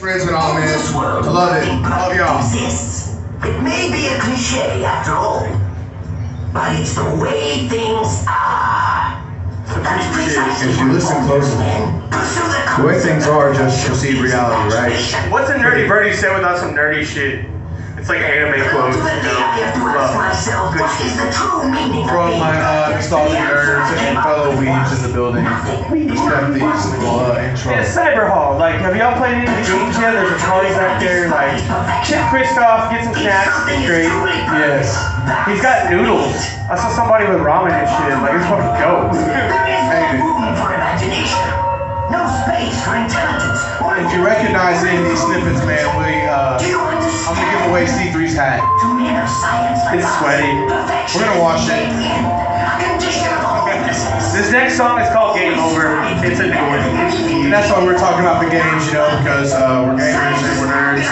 Friends and all, man. I love it. Love y'all. It may be a cliche after all, but it's the way things are. That is precisely if you listen closely, the way things are just perceived reality, right? What's a nerdy Verdé say without some nerdy shit? It's like anime quotes, you know. For all my nostalgic nerds and fellow weebs in the building, respect these little intro. Yeah, Cyberhall. Like, have y'all played any of the games yet? There's a toys out there. Like, ship Kristoff, get some snacks. It's great. Yes. He's got noodles. I saw somebody with ramen and shit. Like, it's fucking dope. No space for intelligence. If you recognize any of these snippets, man, I'm gonna give away C3's hat. It's sweaty. We're gonna wash it. This next song is called Game Over. It's a new one. And that's why we're talking about the games, you know, because we're gamers and we're nerds.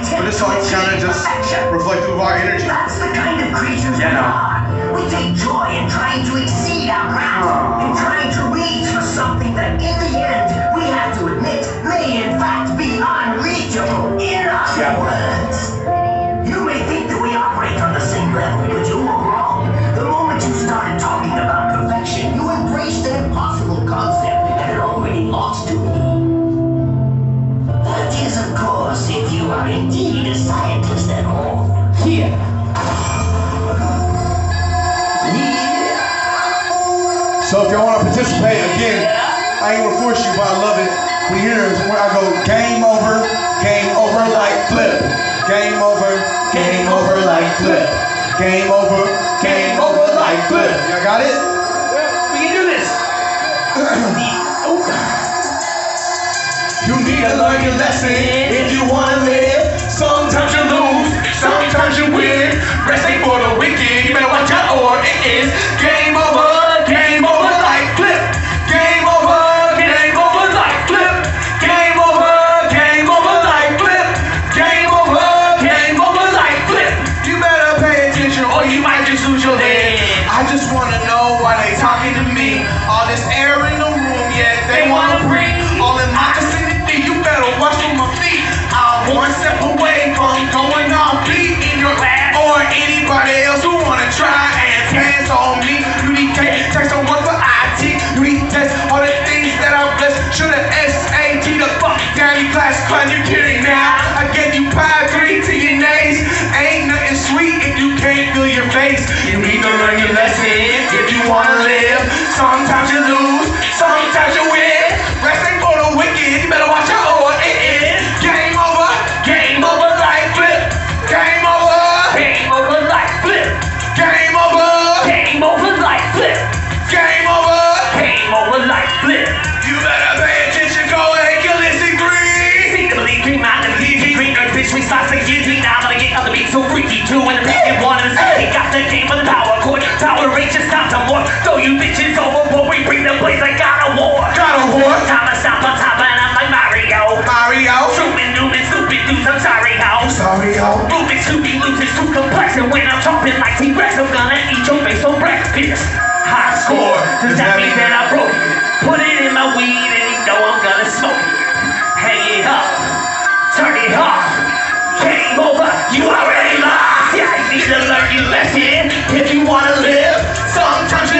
But this song's kind of just reflective of our energy. That's the kind of creatures we are. We take joy in trying to exceed our craft, in trying to reach for something that in the end we have to admit may in fact be unreachable. In other words, you may think that we operate on the same level, but you were wrong. The moment you started talking about perfection, you embraced an impossible concept that had already lost to me. That is, of course, if you are indeed a scientist at all. Here. So if y'all want to participate, again, I ain't gonna force you, but I love it. When you hear it, where I go, game over like flip. Game over like flip. Game over like flip. Y'all got it? We can do this. You need to learn your lesson if you want to live. Sometimes you lose, sometimes you win. Rest ain't for the wicked, you better watch out or it is game over. Game over like flip. Game over like flip. Game over like flip. Game over like flip. You better pay attention or you might just lose your head. I just wanna know why they talking to me. All this air in the room, yeah, they wanna breathe. All in my vicinity, you better watch for my feet. I'm one step away from going off beat in your ass or anybody else who wanna try and dance on me. You need text on one for IT. You need test all the things that I blessed. Should've SAT the fuck down your class clown. You kidding now? I gave you pie 3 to your nays. Ain't nothing sweet if you can't feel your face. You need to learn your lesson if you wanna live. Sometimes you lose, sometimes you win. Rest ain't for the wicked. You better watch out or it is game over like flip. Game over like flip. Game over like flip. Game over like flip. You better pay attention, go ahead, kill this degree. See the believe, dream out, the believe, dream, earth, bitch, we start to get deep now, but I get other beats so freaky too. And the big one of the city got the game for the power chord. Power reach, it's time to war. Throw you bitches overboard, we bring the place like God of War. Time to stop on top, and I'm like Mario. Shooting Newman, stupid dudes, I'm sorry, how? Moving stupid losing, too complex. And when I'm chopping like T-Rex, I'm gonna eat your face for breakfast. High score, does that mean that I broke it? Put it in my weed and you know I'm gonna smoke it. Hang it up, turn it off. Game over, you already lost. Yeah, you need to learn your lesson if you wanna live. Sometimes you